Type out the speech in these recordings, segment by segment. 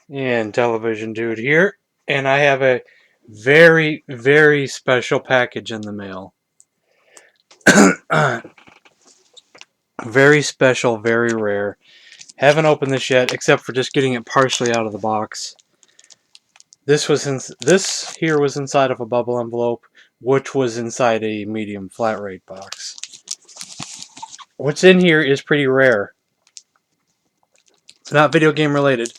And Television Dude here, and I have a very, very special package in the mail. Very special, very rare. Haven't opened this yet, except for just getting it partially out of the box. This here was inside of a bubble envelope, which was inside a medium flat rate box. What's in here is pretty rare. It's not video game related,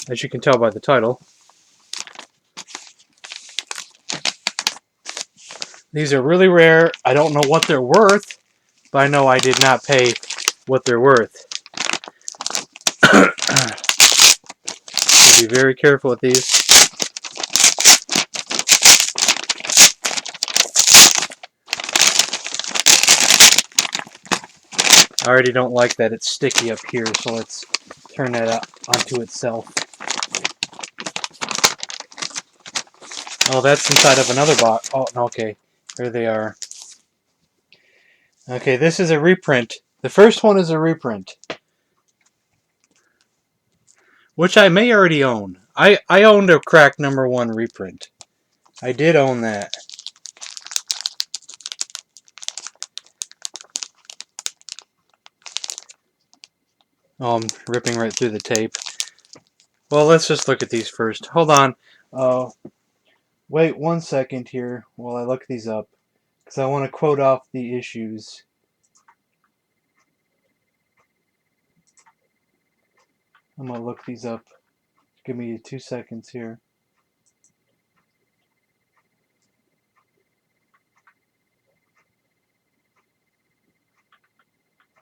as you can tell by the title. These are really rare. I don't know what they're worth, but I know I did not pay what they're worth. Be very careful with these. I already don't like that it's sticky up here, so let's turn that up onto itself. Oh, that's inside of another box. Oh, okay. There they are. Okay, this is a reprint. The first one is a reprint, which I may already own. I owned a Crack #1 reprint. I did own that. Oh, I'm ripping right through the tape. Well, let's just look at these first. Hold on. Wait 1 second here while I look these up, because I want to quote off the issues. I'm going to look these up. Give me 2 seconds here.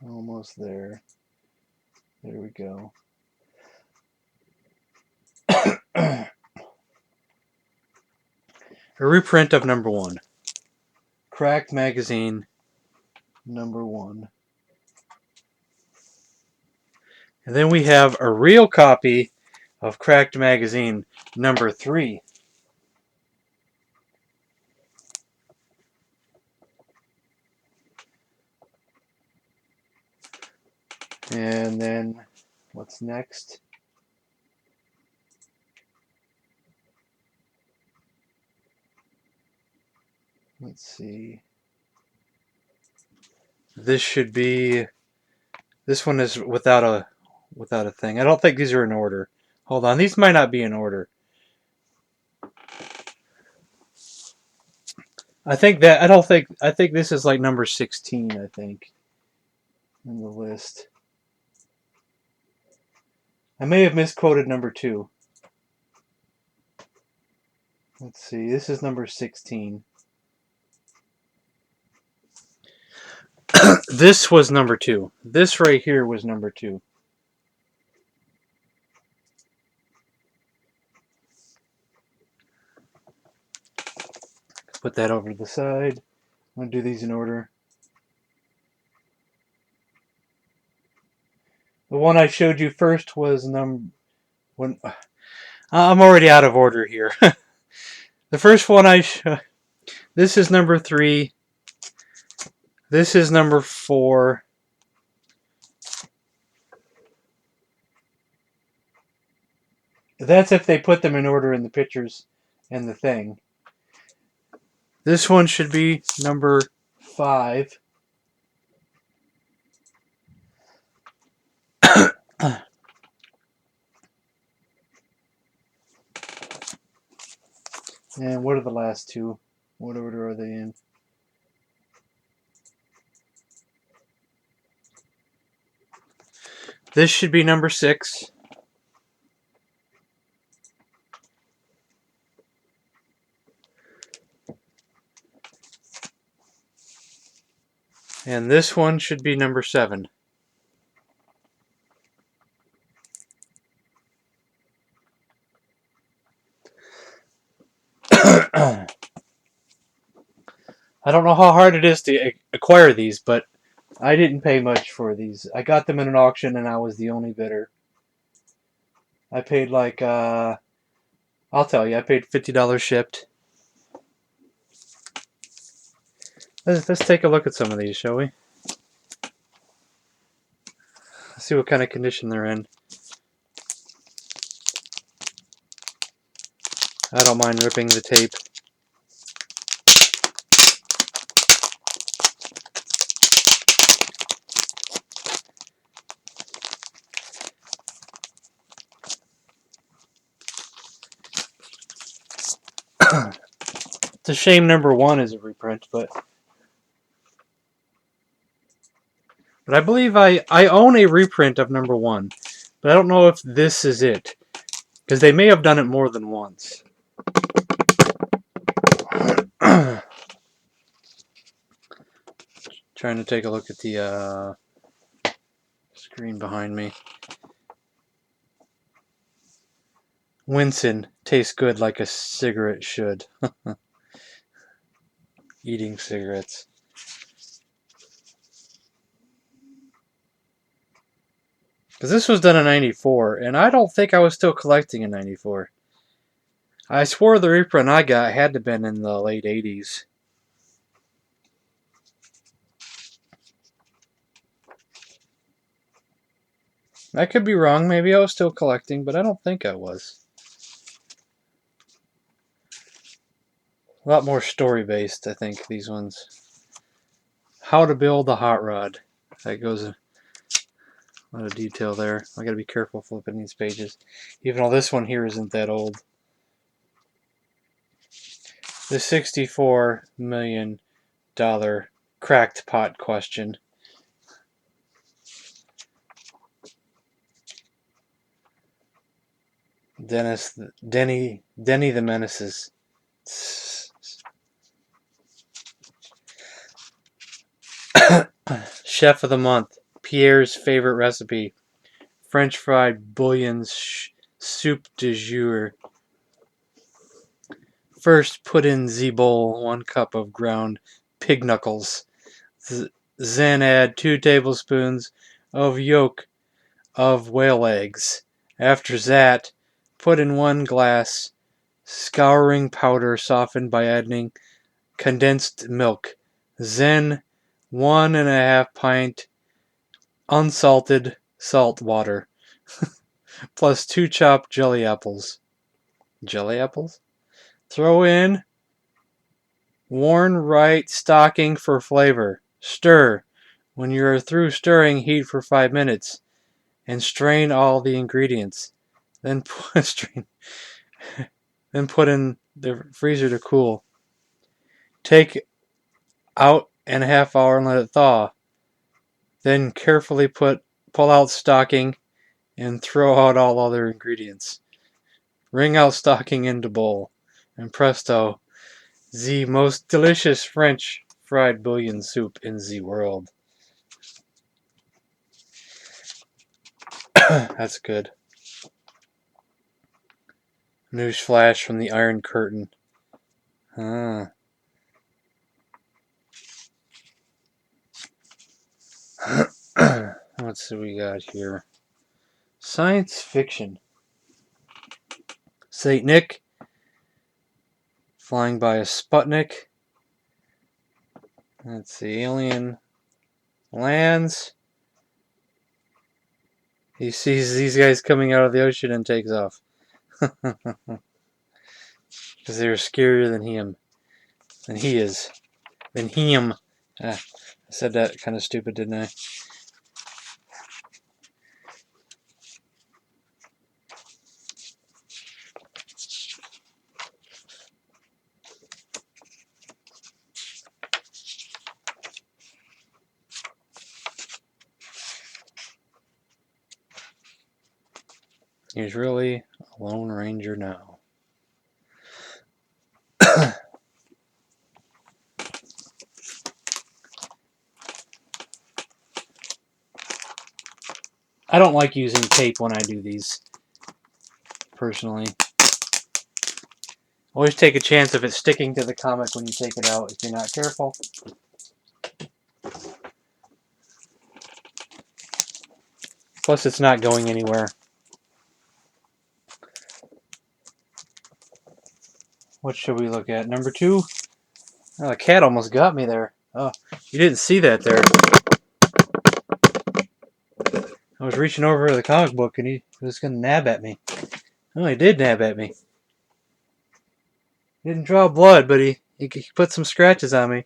Almost there. There we go. A reprint of #1. Cracked Magazine #1. And then we have a real copy of Cracked Magazine #3. And then, what's next? Let's see. This one is without a thing. I don't think these are in order. Hold on, these might not be in order. I think this is like number 16, I think, in the list. I may have misquoted #2. Let's see, this is number 16. This was #2. This right here was #2. Put that over to the side. I'm going to do these in order. The one I showed you first was I'm already out of order here. The first one this is #3. This is #4. That's if they put them in order in the pictures and the thing. This one should be #5. And what are the last two? What order are they in? This should be #6. And this one should be #7. I don't know how hard it is to acquire these, but I didn't pay much for these. I got them in an auction and I was the only bidder. I paid like, I'll tell you, I paid $50 shipped. Let's take a look at some of these, shall we? See what kind of condition they're in. I don't mind ripping the tape. It's a shame number 1 is a reprint, but I believe I own a reprint of number 1, but I don't know if this is it, because they may have done it more than once. Trying to take a look at the screen behind me. Winston tastes good like a cigarette should. Eating cigarettes. Because this was done in 94, and I don't think I was still collecting in 94. I swore the reprint I got had to have been in the late 80s. I could be wrong. Maybe I was still collecting, but I don't think I was. A lot more story-based, I think, these ones. How to build a hot rod. That goes a lot of detail there. I gotta be careful flipping these pages. Even though this one here isn't that old. The $64 million cracked pot question. Denny the Menaces. Chef of the Month. Pierre's favorite recipe. French fried bouillon's soup de jour. First, put in the bowl 1 cup of ground pig knuckles. Then add 2 tablespoons of yolk of whale eggs. After that, put in 1 glass scouring powder softened by adding condensed milk. Then 1.5 pint unsalted salt water, plus 2 chopped jelly apples. Jelly apples? Throw in worn right stocking for flavor. Stir. When you are through stirring, heat for 5 minutes and strain all the ingredients. Then put in the freezer to cool. Take out in a half hour and let it thaw. Then carefully pull out stocking and throw out all other ingredients. Wring out stocking into bowl, and presto, the most delicious French fried bouillon soup in the world. That's good. News flash from the Iron Curtain. Let's see what we got here. Science fiction. Saint Nick flying by a Sputnik. Let's see. Alien lands. He sees these guys coming out of the ocean and takes off. Because they're scarier than him. Than he is. Than him. I said that kind of stupid, didn't I? He's really a Lone Ranger now. I don't like using tape when I do these, personally. Always take a chance of it sticking to the comic when you take it out if you're not careful. Plus, it's not going anywhere. What should we look at? Number 2? Oh, the cat almost got me there. Oh, you didn't see that there. I was reaching over the comic book and he was going to nab at me. Oh, he did nab at me. He didn't draw blood, but he put some scratches on me.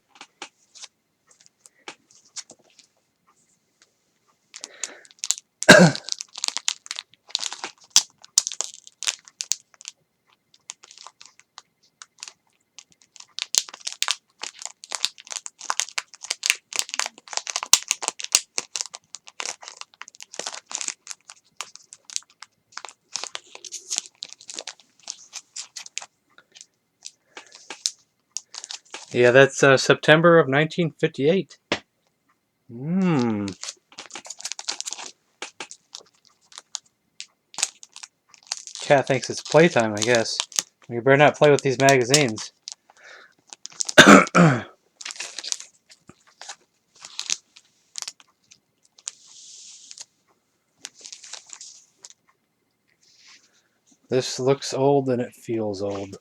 Yeah, that's September of 1958. Cat thinks it's playtime, I guess. We better not play with these magazines. This looks old and it feels old.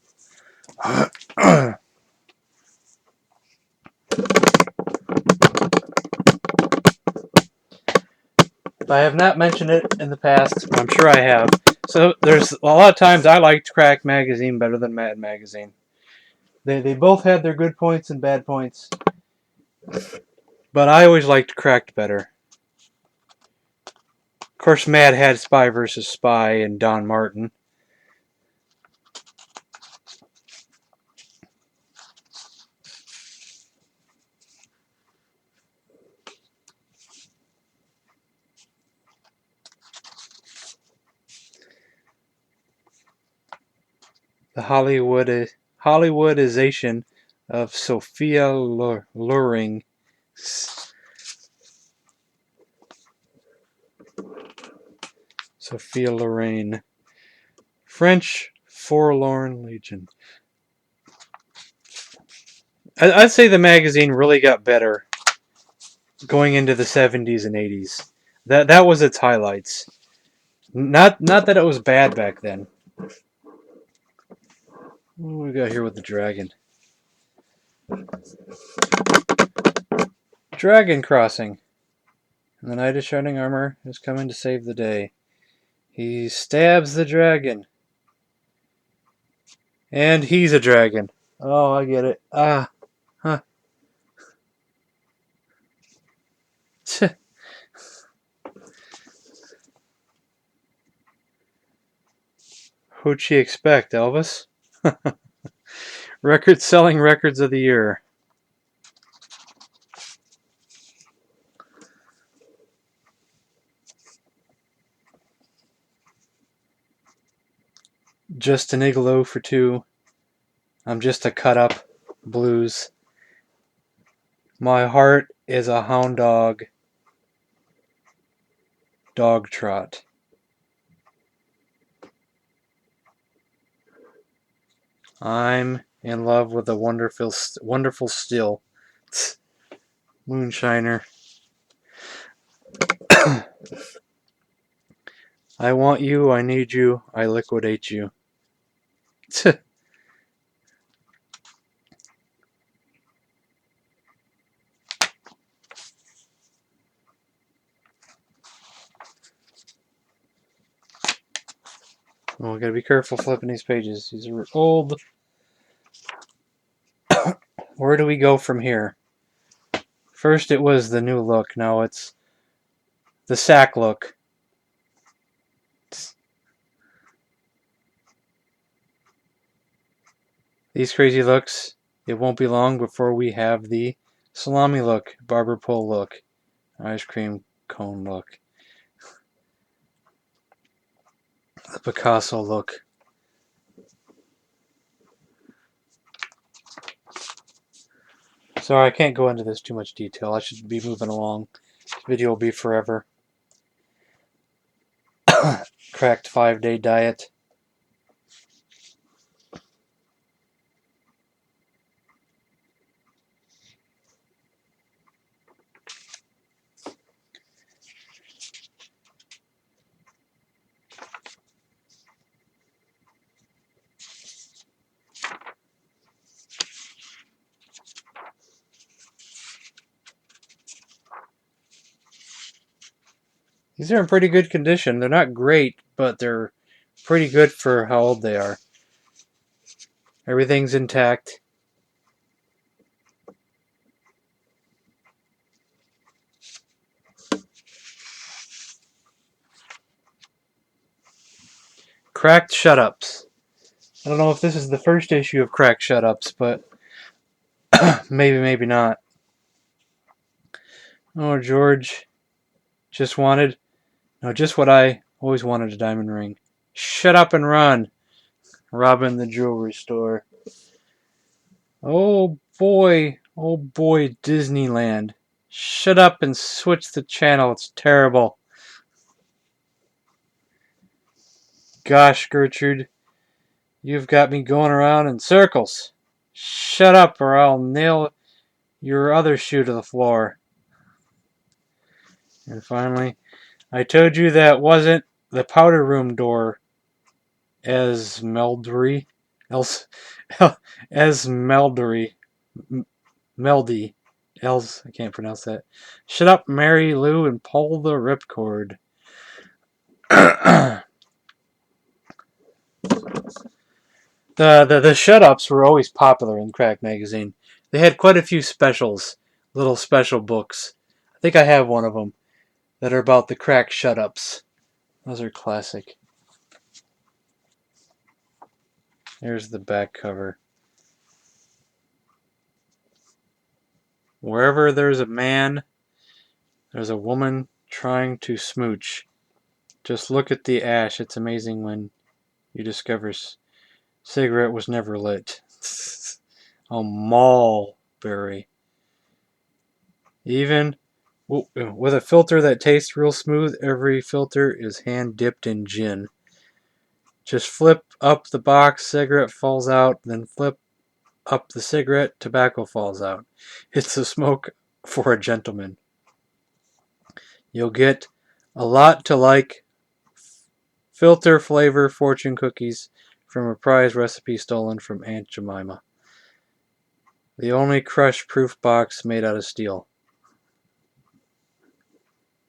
I have not mentioned it in the past, but I'm sure I have. So there's a lot of times I liked Cracked Magazine better than Mad Magazine. They both had their good points and bad points, but I always liked Cracked better. Of course, Mad had Spy vs. Spy and Don Martin. The Hollywoodization of Sophia Loren. Sophia Loren. French Forlorn Legion. I'd say the magazine really got better going into the 70s and 80s. That was its highlights. Not that it was bad back then. What do we got here with the dragon? Dragon Crossing. The knight of shining armor is coming to save the day. He stabs the dragon. And he's a dragon. Oh, I get it. Ah. Huh. Who'd she expect, Elvis? Selling records of the year. Just an igloo for two. I'm just a cut up. Blues. My heart is a hound dog. Dog trot. I'm in love with a wonderful still. Moonshiner. I want you, I need you, I liquidate you. Oh, we gotta be careful flipping these pages. These are old. Where do we go from here? First it was the new look, now it's the sack look. These crazy looks, it won't be long before we have the salami look, barber pole look, ice cream cone look, the Picasso look. Sorry, I can't go into this too much detail. I should be moving along. This video will be forever. Cracked 5-day diet. These are in pretty good condition. They're not great, but they're pretty good for how old they are. Everything's intact. Cracked Shut-Ups. I don't know if this is the first issue of Cracked Shut-Ups, but maybe not. Oh, George just wanted, no, just what I always wanted, a diamond ring. Shut up and run. Robbing the jewelry store. Oh boy, Disneyland. Shut up and switch the channel, it's terrible. Gosh, Gertrude, you've got me going around in circles. Shut up or I'll nail your other shoe to the floor. And finally, I told you that wasn't the powder room door, Esmeldry. Esmeldry. Meldy. I can't pronounce that. Shut up, Mary Lou, and pull the ripcord. The shut-ups were always popular in Crack Magazine. They had quite a few specials, little special books. I think I have one of them that are about the Crack shut-ups. Those are classic. Here's the back cover. Wherever there's a man, there's a woman trying to smooch. Just look at the ash. It's amazing when you discover cigarette was never lit. A mulberry. Even with a filter that tastes real smooth, every filter is hand dipped in gin. Just flip up the box, cigarette falls out, then flip up the cigarette, tobacco falls out. It's a smoke for a gentleman. You'll get a lot to like. Filter flavor fortune cookies from a prize recipe stolen from Aunt Jemima. The only crush-proof box made out of steel.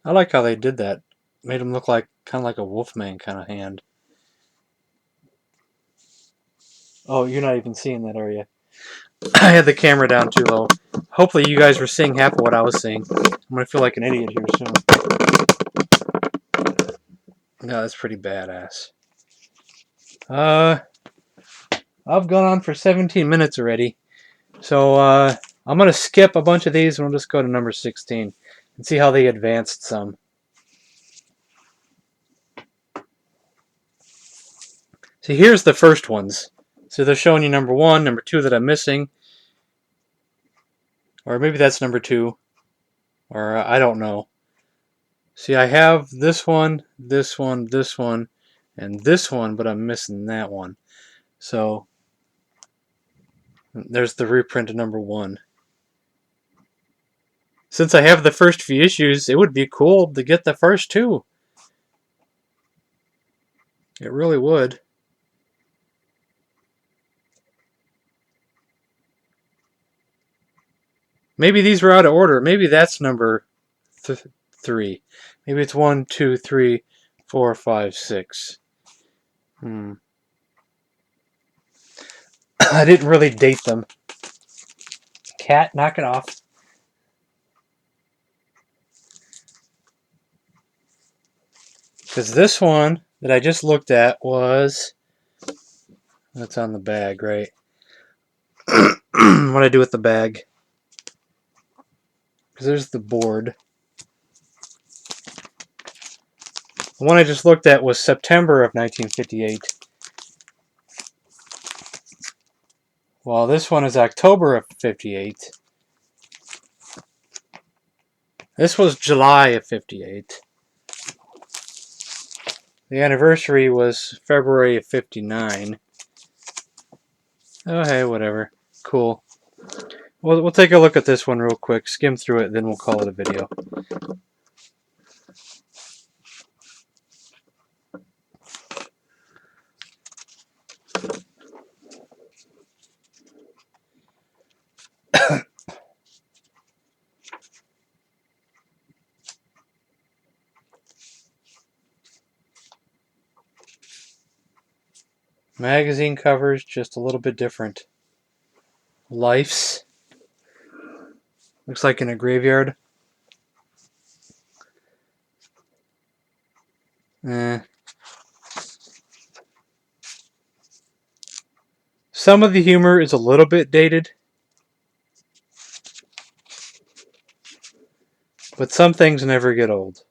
I like how they did that. Made him look like kind of like a Wolfman kind of hand. Oh, you're not even seeing that, are you? I had the camera down too low. Hopefully you guys were seeing half of what I was seeing. I'm going to feel like an idiot here soon. No, that's pretty badass. I've gone on for 17 minutes already. So, I'm going to skip a bunch of these and we'll just go to number 16 and see how they advanced some. See, here's the first ones. So they're showing you number 1, number 2 that I'm missing. Or maybe that's number 2. Or I don't know. See, I have this one, this one, this one, and this one, but I'm missing that one. So there's the reprint of number 1. Since I have the first few issues, it would be cool to get the first 2. It really would. Maybe these were out of order. Maybe that's number 3. Maybe it's 1, 2, 3, 4, 5, 6. I didn't really date them. Cat, knock it off. Because this one that I just looked at was... That's on the bag, right? What I do with the bag? Because there's the board. The one I just looked at was September of 1958. Well, this one is October of 58. This was July of 58. The anniversary was February of 59. Oh, hey, whatever. Cool. We'll take a look at this one real quick, skim through it, then we'll call it a video. Magazine covers, just a little bit different. Life's. Looks like in a graveyard. Some of the humor is a little bit dated, but some things never get old.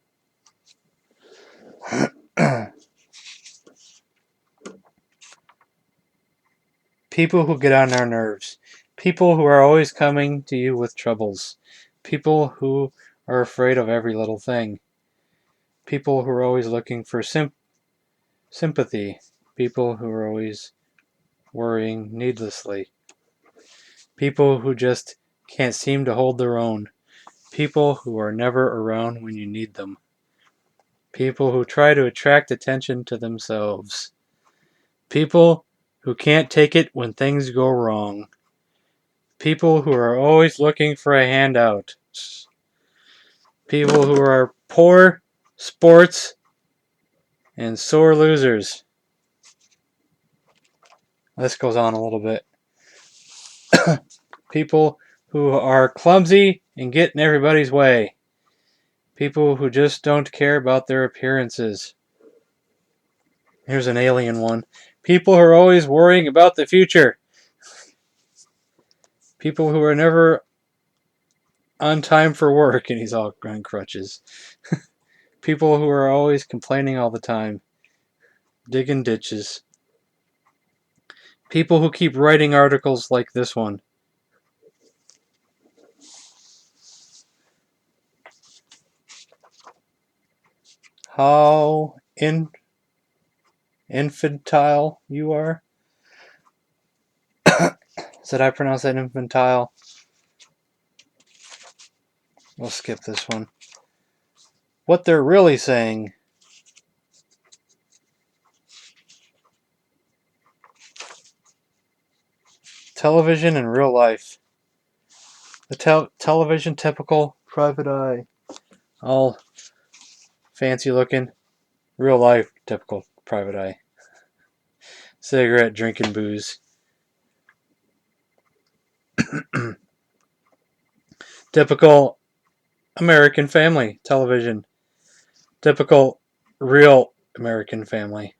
People who get on our nerves. People who are always coming to you with troubles. People who are afraid of every little thing. People who are always looking for sympathy. People who are always worrying needlessly. People who just can't seem to hold their own. People who are never around when you need them. People who try to attract attention to themselves. People who can't take it when things go wrong. People who are always looking for a handout. People who are poor sports and sore losers. This goes on a little bit. People who are clumsy and get in everybody's way. People who just don't care about their appearances. Here's an alien one. People who are always worrying about the future. People who are never on time for work, and he's all on crutches. People who are always complaining all the time. Digging ditches. People who keep writing articles like this one. How infantile you are. Did I pronounce that infantile? We'll skip this one. What they're really saying. Television in real life. The television typical private eye. All fancy looking. Real life typical private eye. Cigarette drinking booze. Typical American family television. Typical real American family.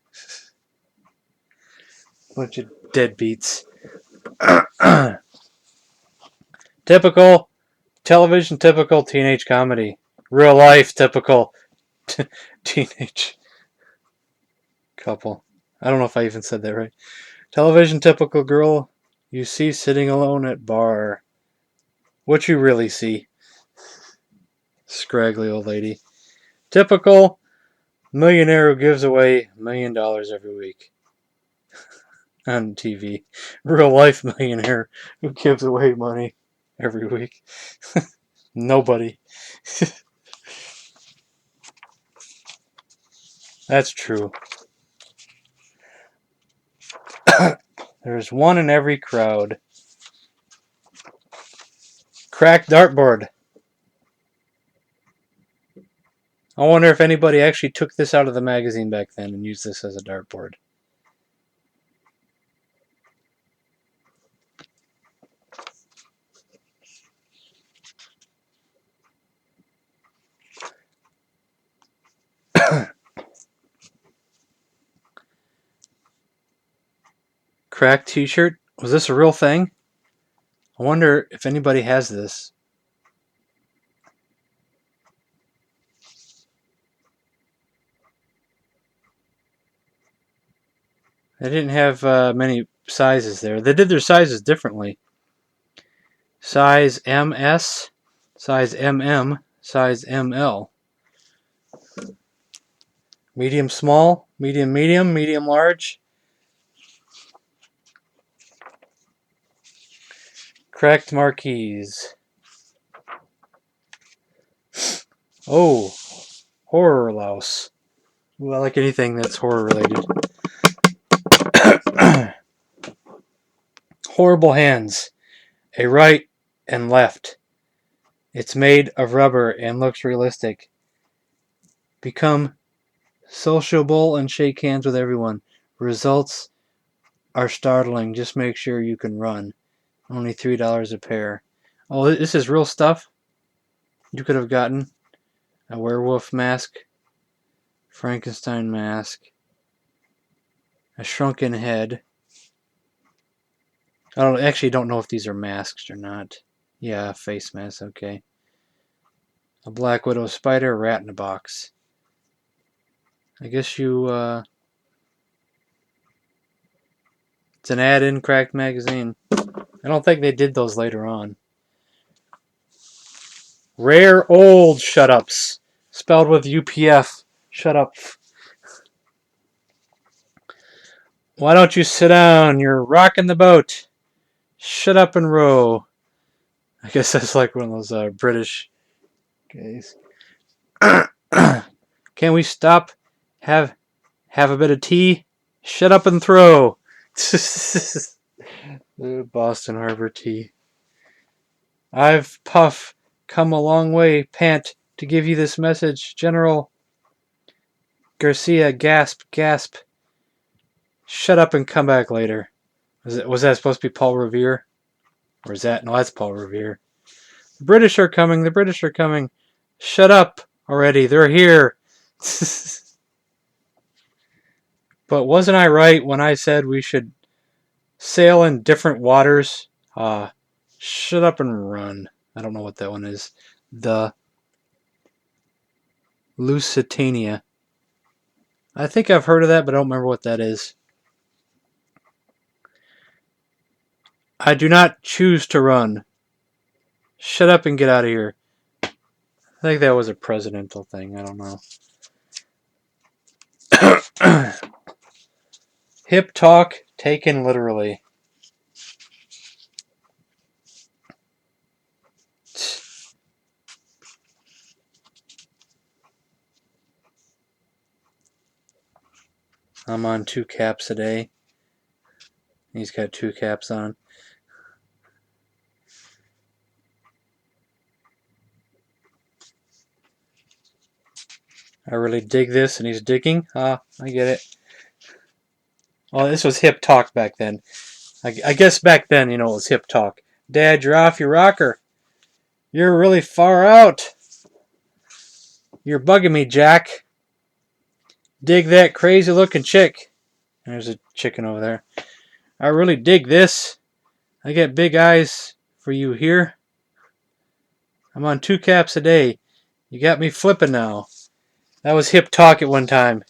Bunch of deadbeats. Typical television, typical teenage comedy. Real life, typical teenage couple. I don't know if I even said that right. Television, typical girl you see sitting alone at bar. What you really see. Scraggly old lady. Typical millionaire who gives away $1 million every week on TV. Real life millionaire who gives away money every week. Nobody. That's true. There's one in every crowd. Cracked dartboard. I wonder if anybody actually took this out of the magazine back then and used this as a dartboard. Cracked t-shirt. Was this a real thing? I wonder if anybody has this. They didn't have many sizes there. They did their sizes differently. Size MS, size MM, size ML. Medium small, medium medium, medium large. Cracked marquees. Oh, horror louse. Ooh, I like anything that's horror related. Horrible hands. A right and left. It's made of rubber and looks realistic. Become sociable and shake hands with everyone. Results are startling. Just make sure you can run. Only $3 a pair. Oh, this is real stuff? You could have gotten a werewolf mask, Frankenstein mask, a shrunken head. I actually don't know if these are masks or not. Yeah, face mask, okay. A Black Widow spider, a rat in a box. I guess you, it's an ad in Cracked Magazine. I don't think they did those later on. Rare old shut-ups. Spelled with UPF. Shut up. Why don't you sit down? You're rocking the boat. Shut up and row. I guess that's like one of those British guys. Can we stop? Have a bit of tea? Shut up and throw. Boston Harbor tea. I've come a long way, pant, to give you this message. General Garcia, gasp, gasp. Shut up and come back later. Was that supposed to be Paul Revere? Or is that? No, that's Paul Revere. The British are coming. The British are coming. Shut up already. They're here. But wasn't I right when I said we should sail in different waters? Shut up and run. I don't know what that one is. The Lusitania. I think I've heard of that, but I don't remember what that is. I do not choose to run. Shut up and get out of here. I think that was a presidential thing. I don't know. Hip talk taken literally. I'm on 2 caps a day. He's got 2 caps on. I really dig this, and he's digging. I get it. Oh, this was hip talk back then. I guess back then, it was hip talk. Dad, you're off your rocker. You're really far out. You're bugging me, Jack. Dig that crazy looking chick. There's a chicken over there. I really dig this. I get big eyes for you here. I'm on 2 caps a day. You got me flipping now. That was hip talk at one time.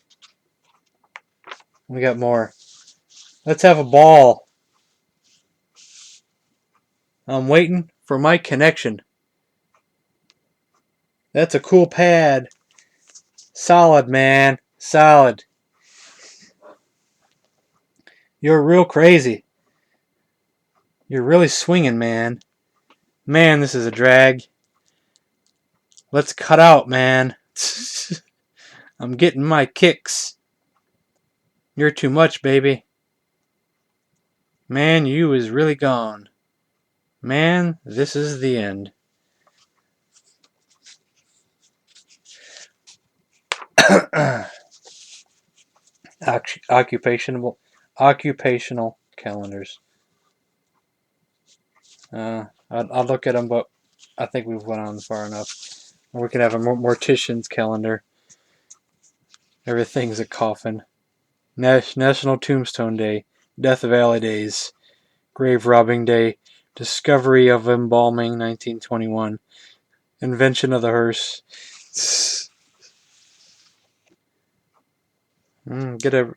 We got more. Let's have a ball. I'm waiting for my connection. That's a cool pad. Solid, man. Solid. You're real crazy. You're really swinging, man. Man, this is a drag. Let's cut out, man. I'm getting my kicks. You're too much, baby. Man, you is really gone. Man, this is the end. Occupational calendars. I'll look at them, but I think we've went on far enough. Or we could have a mortician's calendar. Everything's a coffin. National Tombstone Day, Death Valley Days, Grave Robbing Day, Discovery of Embalming 1921, Invention of the hearse. Get a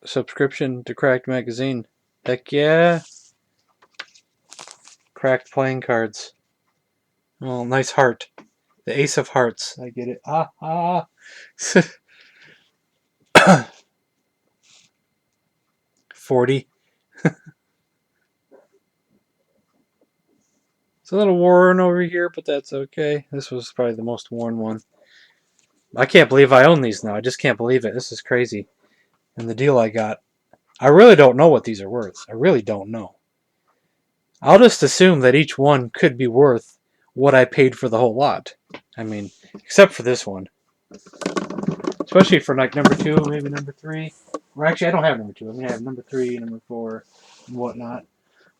subscription to Cracked Magazine. Heck yeah. Cracked playing cards. Oh, nice heart. The Ace of Hearts. I get it. 40. It's a little worn over here, but that's okay. This was probably the most worn one. I can't believe I own these now. I just can't believe it. This is crazy. And the deal I got. I really don't know what these are worth. I really don't know. I'll just assume that each one could be worth what I paid for the whole lot. I mean, except for this one. Especially for like number 2, maybe number 3. Or actually, I don't have number 2. I'm gonna have number 3, number 4, and whatnot.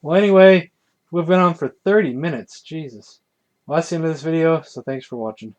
Well, anyway, we've been on for 30 minutes. Jesus. Well, that's the end of this video, so thanks for watching.